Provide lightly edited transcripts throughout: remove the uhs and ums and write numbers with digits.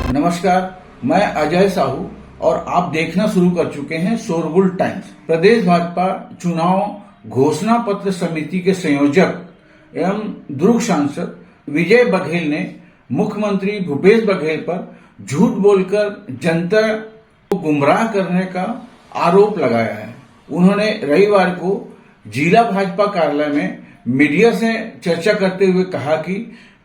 नमस्कार, मैं अजय साहू और आप देखना शुरू कर चुके हैं शोरगुल टाइम्स। प्रदेश भाजपा चुनाव घोषणा पत्र समिति के संयोजक एवं दुर्ग सांसद विजय बघेल ने मुख्यमंत्री भूपेश बघेल पर झूठ बोलकर जनता को गुमराह करने का आरोप लगाया है। उन्होंने रविवार को जिला भाजपा कार्यालय में मीडिया से चर्चा करते हुए कहा कि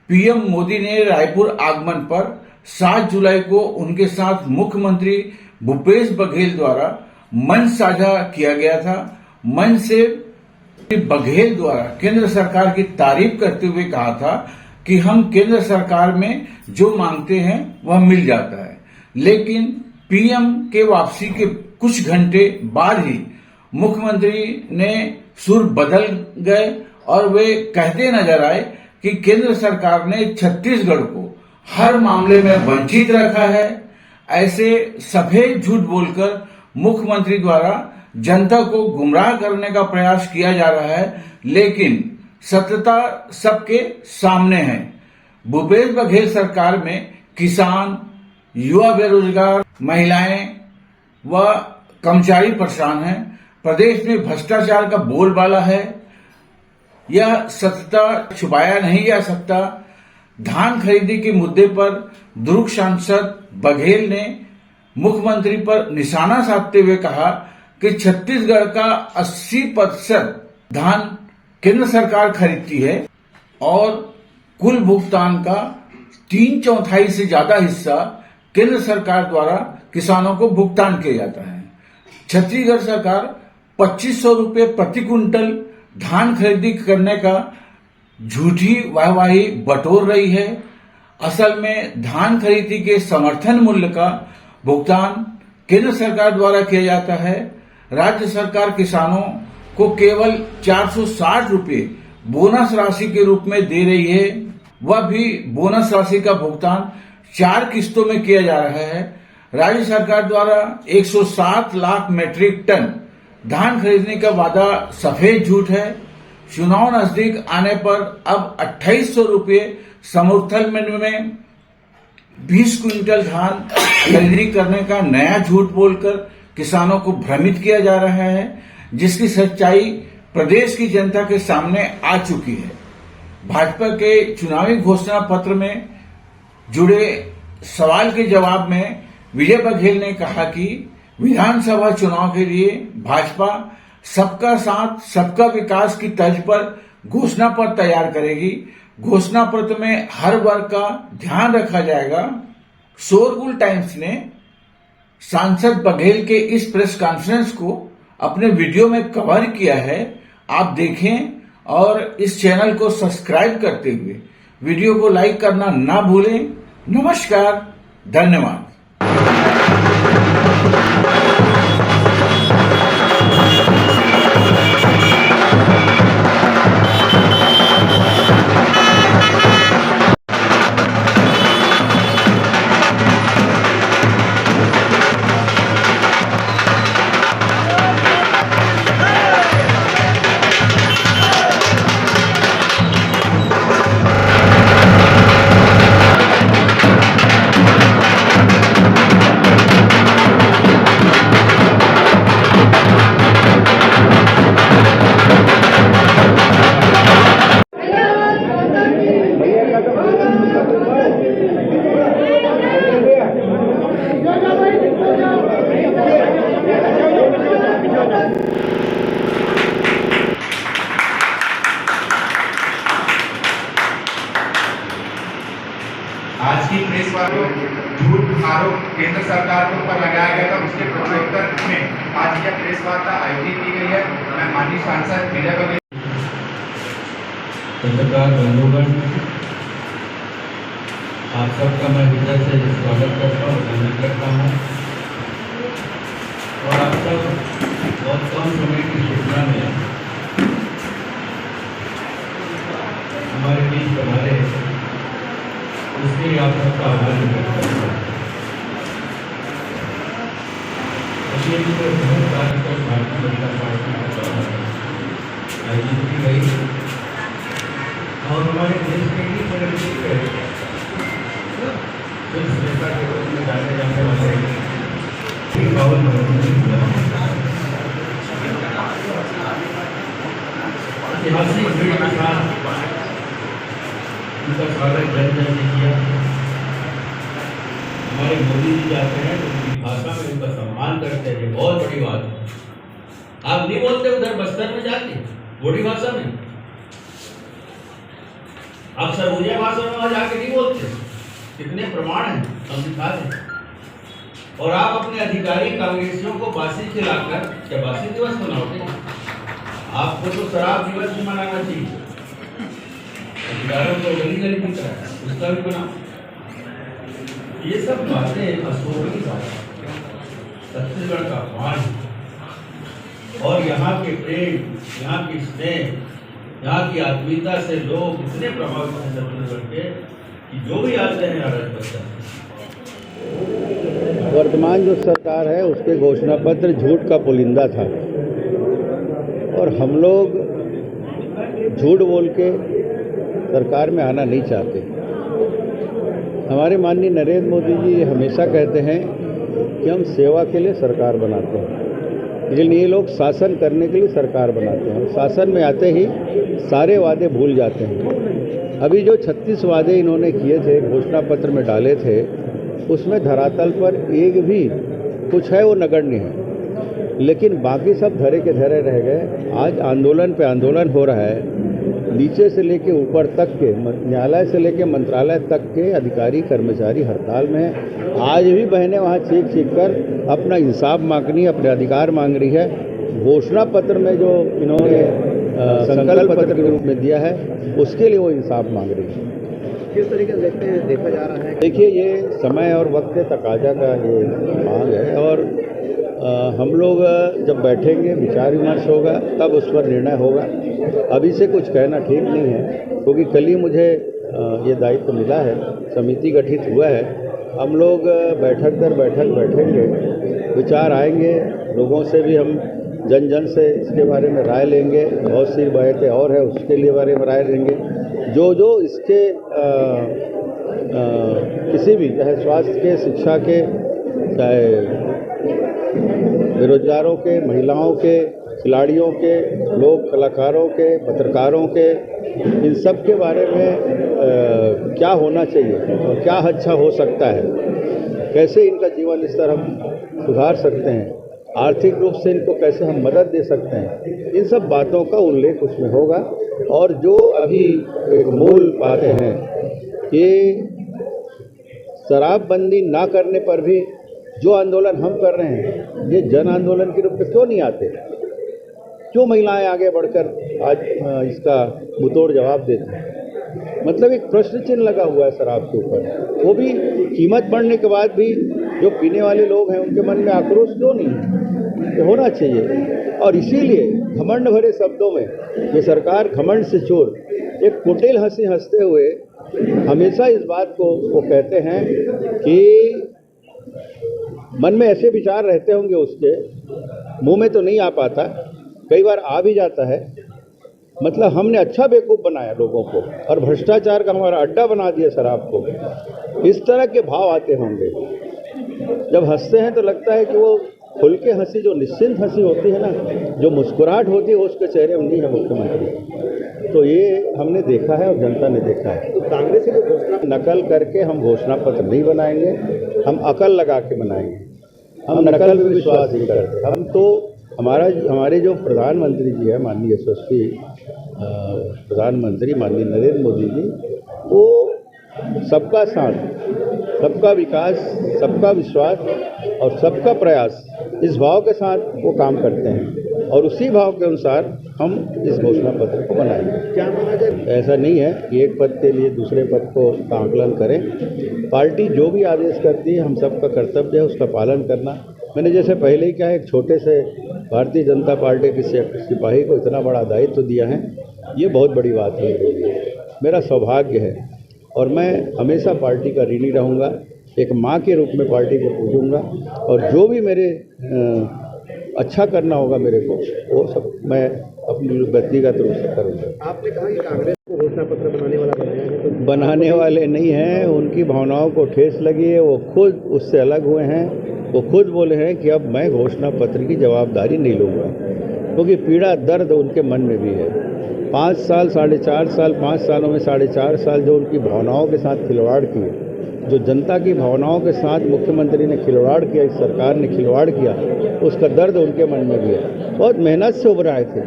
पीएम मोदी ने रायपुर आगमन पर 7 जुलाई को उनके साथ मुख्यमंत्री भूपेश बघेल द्वारा मंच साझा किया गया था। मंच से बघेल द्वारा केंद्र सरकार की तारीफ करते हुए कहा था कि हम केंद्र सरकार में जो मांगते हैं वह मिल जाता है, लेकिन पीएम के वापसी के कुछ घंटे बाद ही मुख्यमंत्री ने सुर बदल गए और वे कहते नजर आए कि केंद्र सरकार ने छत्तीसगढ़ को हर मामले में वंचित रखा है। ऐसे सफेद झूठ बोलकर मुख्यमंत्री द्वारा जनता को गुमराह करने का प्रयास किया जा रहा है, लेकिन सत्यता सबके सामने है। भूपेश बघेल सरकार में किसान, युवा बेरोजगार, महिलाएं व कर्मचारी परेशान हैं। प्रदेश में भ्रष्टाचार का बोलबाला है। यह सत्यता छुपाया नहीं जा सकता। धान खरीदी के मुद्दे पर दुर्ग सांसद बघेल ने मुख्यमंत्री पर निशाना साधते हुए कहा कि छत्तीसगढ़ का 80% धान केंद्र सरकार खरीदती है और कुल भुगतान का 3/4 से ज्यादा हिस्सा केंद्र सरकार द्वारा किसानों को भुगतान किया जाता है। छत्तीसगढ़ सरकार 2500 रुपये प्रति क्विंटल धान खरीदी करने का झूठी वाहवाही बटोर रही है। असल में धान खरीदी के समर्थन मूल्य का भुगतान केंद्र सरकार द्वारा किया जाता है। राज्य सरकार किसानों को केवल 460 रुपये बोनस राशि के रूप में दे रही है। वह भी बोनस राशि का भुगतान 4 किस्तों में किया जा रहा है। राज्य सरकार द्वारा 107 लाख मीट्रिक टन धान खरीदने का वादा सफेद झूठ है। चुनाव नजदीक आने पर अब 2800 रुपये समर्थन मूल्य में 20 क्विंटल धान खरीदी करने का नया झूठ बोलकर किसानों को भ्रमित किया जा रहा है, जिसकी सच्चाई प्रदेश की जनता के सामने आ चुकी है। भाजपा के चुनावी घोषणा पत्र में जुड़े सवाल के जवाब में विजय बघेल ने कहा कि विधानसभा चुनाव के लिए भाजपा सबका साथ सबका विकास की तर्ज पर घोषणा पत्र तैयार करेगी। घोषणा पत्र में हर वर्ग का ध्यान रखा जाएगा। शोरगुल टाइम्स ने सांसद बघेल के इस प्रेस कॉन्फ्रेंस को अपने वीडियो में कवर किया है। आप देखें और इस चैनल को सब्सक्राइब करते हुए वीडियो को लाइक करना ना भूलें। नमस्कार, धन्यवाद। आज की प्रेस वालों झूठ आरोप केंद्र सरकार के ऊपर लगाया गया था, उसके प्रत्युत्तर में आज यह प्रेस वार्ता आयोजित की गई है। मैं माननीय सांसद विजय बघेल पत्रकार बंधुगण, आप सबका मैं हृदय से स्वागत करता हूँ, धन्यवाद करता हूँ। और आप सब बहुत कम समय की सूचना में हमारे बीच पधारे, इसके लिए आप सबका आभार व्यक्त करता हूँ। बहुत कार्य कर भारतीय जनता पार्टी का आयोजित की गई और हमारे देश के लिए बड़े कुछ श्रेष्ठता के स्वागत जन जन ने किया। हमारे मोदी जी जाते हैं तो उनकी भाषा में उनका सम्मान करते हैं, ये बहुत बड़ी बात है। आप नहीं बोलते उधर बस्तर में जाके गोड़ी भाषा में, आप सरगुजा भाषा में वहां जाके नहीं बोलते। कितने प्रमाण हैं, हम दिखा दें। और आप अपने अधिकारी कांग्रेसियों को बासी खिलाकर क्या बासी दिवस मनाओगे? आपको तो शराब दिवस भी मनाना चाहिए। अधिकारों को गली गली भी कराया, उसका भी बनाओ। ये सब बातें अशोक की बात, छत्तीसगढ़ का अपमान और यहाँ के प्रेम, यहाँ की स्नेह, यहाँ की आत्मीयता से लोग इतने प्रभावित हैं छत्तीसगढ़ के कि जो भी आते हैं अरज बचते हैं। वर्तमान जो सरकार है उसके घोषणा पत्र झूठ का पुलिंदा था और हम लोग झूठ बोल के सरकार में आना नहीं चाहते। हमारे माननीय नरेंद्र मोदी जी हमेशा कहते हैं कि हम सेवा के लिए सरकार बनाते हैं, लेकिन ये लोग शासन करने के लिए सरकार बनाते हैं और शासन में आते ही सारे वादे भूल जाते हैं। अभी जो 36 वादे इन्होंने किए थे, घोषणा पत्र में डाले थे, उसमें धरातल पर एक भी कुछ है वो नगण्य है, लेकिन बाकी सब धरे के धरे रह गए। आज आंदोलन पे आंदोलन हो रहा है, नीचे से लेके ऊपर तक के, न्यायालय से लेके मंत्रालय तक के अधिकारी कर्मचारी हड़ताल में हैं। आज भी बहनें वहाँ चीख चीख कर अपना इंसाफ मांगनी, अपने अधिकार मांग रही है। घोषणा पत्र में जो इन्होंने संकल्प पत्र के रूप में दिया है उसके लिए वो इंसाफ मांग रही है। किस तरीके से देखते हैं, देखा जा रहा है? देखिए, ये समय और वक्त के तकाजा का ये मांग है और हम लोग जब बैठेंगे, विचार विमर्श होगा, तब उस पर निर्णय होगा। अभी से कुछ कहना ठीक नहीं है, क्योंकि कल ही मुझे ये दायित्व मिला है, समिति गठित हुआ है। हम लोग बैठक दर बैठक बैठेंगे, विचार आएंगे, लोगों से भी हम जन जन से इसके बारे में राय लेंगे। बहुत सी बातें और है उसके लिए बारे में राय लेंगे। जो इसके किसी भी, चाहे स्वास्थ्य के, शिक्षा के, चाहे बेरोजगारों के, महिलाओं के, खिलाड़ियों के, लोक कलाकारों के, पत्रकारों के, इन सब के बारे में क्या होना चाहिए और क्या अच्छा हो सकता है, कैसे इनका जीवन स्तर हम सुधार सकते हैं, आर्थिक रूप से इनको कैसे हम मदद दे सकते हैं, इन सब बातों का उल्लेख उसमें होगा। और जो अभी एक मूल बातें हैं कि शराबबंदी ना करने पर भी जो आंदोलन हम कर रहे हैं, ये जन आंदोलन के रूप में क्यों नहीं आते? क्यों महिलाएं आगे बढ़कर आज इसका मुंहतोड़ जवाब देती हैं? मतलब एक प्रश्न चिन्ह लगा हुआ है शराब के ऊपर। वो भी कीमत बढ़ने के बाद भी जो पीने वाले लोग हैं उनके मन में आक्रोश क्यों नहीं है? ये होना चाहिए। और इसीलिए घमंड भरे शब्दों में ये सरकार घमंड से चोर, एक कुटिल हंसी हंसते हुए हमेशा इस बात को वो कहते हैं कि मन में ऐसे विचार रहते होंगे, उसके मुंह में तो नहीं आ पाता, कई बार आ भी जाता है। मतलब हमने अच्छा बेवकूफ़ बनाया लोगों को और भ्रष्टाचार का हमारा अड्डा बना दिया शराब को। इस तरह के भाव आते होंगे। जब हंसते हैं तो लगता है कि वो खुल के हंसी, जो निश्चिंत हंसी होती है ना, जो मुस्कुराहट होती है, वो उसके चेहरे में नहीं है मुख्यमंत्री। तो ये हमने देखा है और जनता ने देखा है। तो कांग्रेस की घोषणा नकल करके हम घोषणा पत्र नहीं बनाएंगे, हम अकल लगा के बनाएंगे। हम नकल पे विश्वास नहीं करते। हम तो हमारे जो प्रधानमंत्री जी है, माननीय यशस्वी प्रधानमंत्री माननीय नरेंद्र मोदी जी, वो सबका साथ, सबका विकास, सबका विश्वास और सबका प्रयास, इस भाव के साथ वो काम करते हैं और उसी भाव के अनुसार हम इस घोषणा पत्र को बनाएंगे। क्या माना जाए? ऐसा नहीं है कि एक पद के लिए दूसरे पद को का आकलन करें। पार्टी जो भी आदेश करती है, हम सबका कर्तव्य है उसका पालन करना। मैंने जैसे पहले ही कहा, एक छोटे से भारतीय जनता पार्टी के सिपाही को इतना बड़ा दायित्व दिया है, ये बहुत बड़ी बात है मेरे लिए, मेरा सौभाग्य है और मैं हमेशा पार्टी का ऋणी रहूँगा। एक माँ के रूप में पार्टी को पूजूंगा और जो भी मेरे अच्छा करना होगा मेरे को, वो सब मैं अपनी व्यक्तिगत रूप से करूँगा। आपने कहा कि कांग्रेस को घोषणा पत्र बनाने वाला बनाया है, तो बनाने वाले नहीं हैं, उनकी भावनाओं को ठेस लगी है, वो खुद उससे अलग हुए हैं। वो खुद बोले हैं कि अब मैं घोषणा पत्र की जवाबदारी नहीं लूँगा, क्योंकि पीड़ा दर्द उनके मन में भी है। 5 साल 4.5 साल 5 सालों में 4.5 साल जो उनकी भावनाओं के साथ खिलवाड़ किए, जो जनता की भावनाओं के साथ मुख्यमंत्री ने खिलवाड़ किया, इस सरकार ने खिलवाड़ किया, उसका दर्द उनके मन में भी है। बहुत मेहनत से उभर आए थे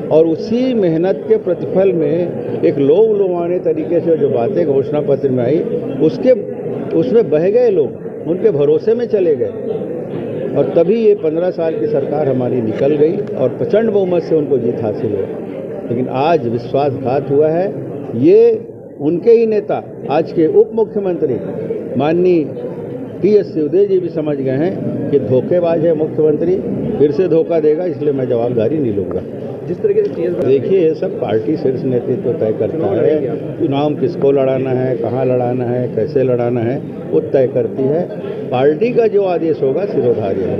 और उसी मेहनत के प्रतिफल में एक लोग लुभाने तरीके से जो बातें घोषणा पत्र में आई, उसमें बह गए लोग, उनके भरोसे में चले गए और तभी ये 15 साल की सरकार हमारी निकल गई और प्रचंड बहुमत से उनको जीत हासिल हुई। लेकिन आज विश्वासघात हुआ है। ये उनके ही नेता, आज के उप मुख्यमंत्री माननीय टी.एस. सिंहदेव जी भी समझ गए हैं कि धोखेबाज है मुख्यमंत्री, फिर से धोखा देगा, इसलिए मैं जवाबदारी नहीं लूँगा। जिस तरीके से CS देखिए, ये सब पार्टी शीर्ष नेतृत्व तय करता है। चुनाव किसको लड़ाना है, कहाँ लड़ाना है, कैसे लड़ाना है, वो तय करती है। पार्टी का जो आदेश होगा सिरोधार्य है।